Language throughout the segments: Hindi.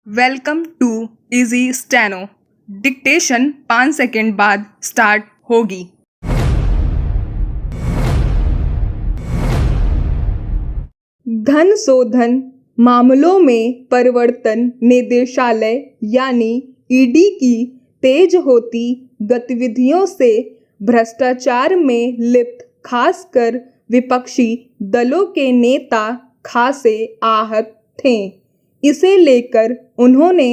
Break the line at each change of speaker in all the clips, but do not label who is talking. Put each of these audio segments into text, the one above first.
Welcome to Easy Steno. Dictation 5 second बाद स्टार्ट होगी। धन शोधन मामलों में परिवर्तन निदेशालय यानी ईडी की तेज होती गतिविधियों से भ्रष्टाचार में लिप्त खासकर विपक्षी दलों के नेता खासे आहत थे। इसे लेकर उन्होंने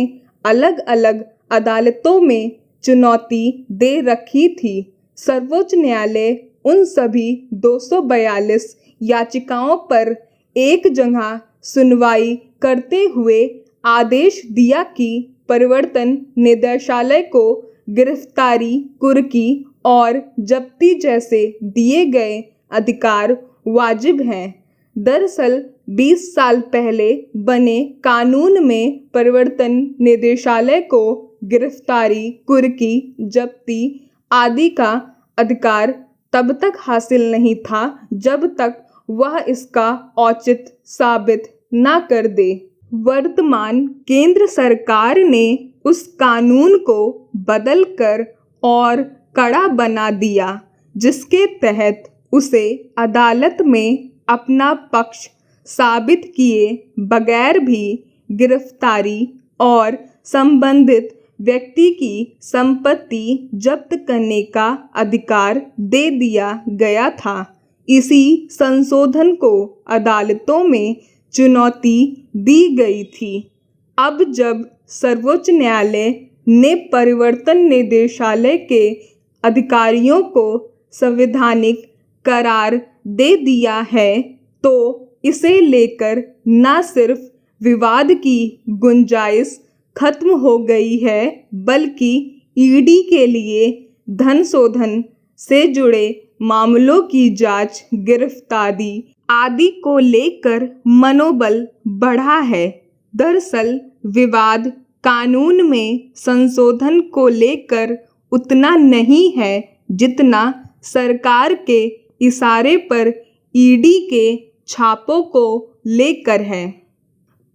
अलग अलग अदालतों में चुनौती दे रखी थी। सर्वोच्च न्यायालय उन सभी 242 याचिकाओं पर एक जगह सुनवाई करते हुए आदेश दिया कि परिवर्तन निदेशालय को गिरफ्तारी, कुर्की और जब्ती जैसे दिए गए अधिकार वाजिब हैं। दरअसल 20 साल पहले बने कानून में परिवर्तन निदेशालय को गिरफ्तारी, कुर्की, जब्ती आदि का अधिकार तब तक हासिल नहीं था जब तक वह इसका औचित्य साबित न कर दे। वर्तमान केंद्र सरकार ने उस कानून को बदलकर और कड़ा बना दिया, जिसके तहत उसे अदालत में अपना पक्ष साबित किए बगैर भी गिरफ्तारी और संबंधित व्यक्ति की संपत्ति जब्त करने का अधिकार दे दिया गया था। इसी संशोधन को अदालतों में चुनौती दी गई थी। अब जब सर्वोच्च न्यायालय ने परिवर्तन निदेशालय के अधिकारियों को संवैधानिक करार दे दिया है, तो इसे लेकर न सिर्फ विवाद की गुंजाइश खत्म हो गई है, बल्कि ईडी के लिए धन शोधन से जुड़े मामलों की जांच, गिरफ्तारी आदि को लेकर मनोबल बढ़ा है। दरअसल विवाद कानून में संशोधन को लेकर उतना नहीं है जितना सरकार के इशारे पर ईडी के छापों को लेकर है।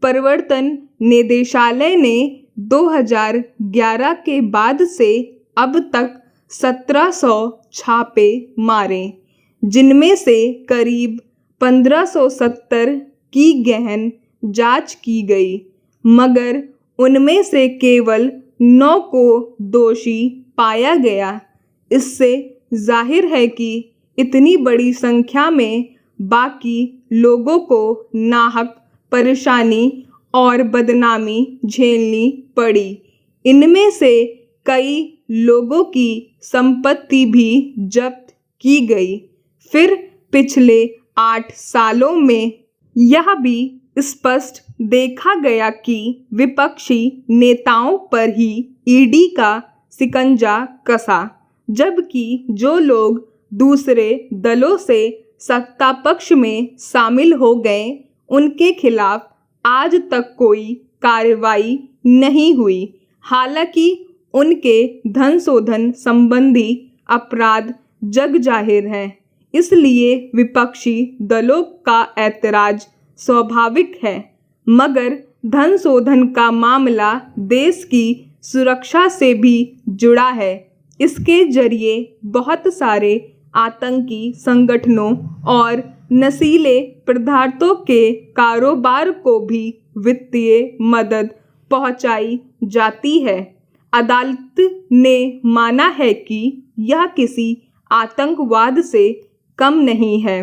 परिवर्तन निदेशालय ने 2011 के बाद से अब तक 1700 छापे मारे, जिनमें से करीब 1570 की गहन जांच की गई, मगर उनमें से केवल 9 को दोषी पाया गया। इससे जाहिर है कि इतनी बड़ी संख्या में बाकी लोगों को नाहक परेशानी और बदनामी झेलनी पड़ी। इनमें से कई लोगों की संपत्ति भी जब्त की गई। फिर पिछले 8 सालों में यह भी स्पष्ट देखा गया कि विपक्षी नेताओं पर ही ईडी का शिकंजा कसा, जबकि जो लोग दूसरे दलों से सत्ता पक्ष में शामिल हो गए, उनके खिलाफ आज तक कोई कार्रवाई नहीं हुई। हालांकि उनके धन शोधन संबंधी अपराध जग जाहिर है, इसलिए विपक्षी दलों का ऐतराज स्वाभाविक है। मगर धन शोधन का मामला देश की सुरक्षा से भी जुड़ा है। इसके जरिए बहुत सारे आतंकी संगठनों और नशीले पदार्थों के कारोबार को भी वित्तीय मदद पहुंचाई जाती है। अदालत ने माना है कि यह किसी आतंकवाद से कम नहीं है।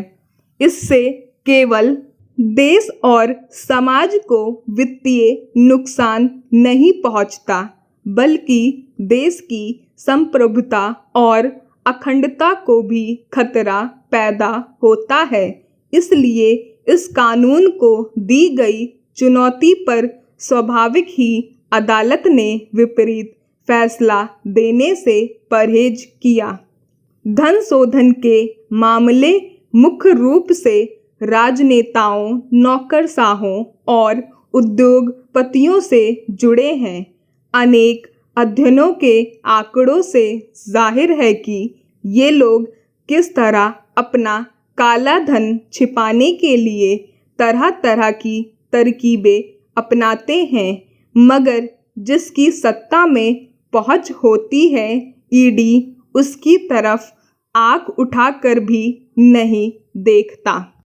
इससे केवल देश और समाज को वित्तीय नुकसान नहीं पहुंचता, बल्कि देश की संप्रभुता और अखंडता को भी खतरा पैदा होता है। इसलिए इस कानून को दी गई चुनौती पर स्वाभाविक ही अदालत ने विपरीत फैसला देने से परहेज किया। धन शोधन के मामले मुख्य रूप से राजनेताओं, नौकरशाहों और उद्योगपतियों से जुड़े हैं। अनेक अध्ययनों के आंकड़ों से जाहिर है कि ये लोग किस तरह अपना काला धन छिपाने के लिए तरह तरह की तरकीबें अपनाते हैं। मगर जिसकी सत्ता में पहुंच होती है, ईडी उसकी तरफ आंख उठाकर भी नहीं देखता।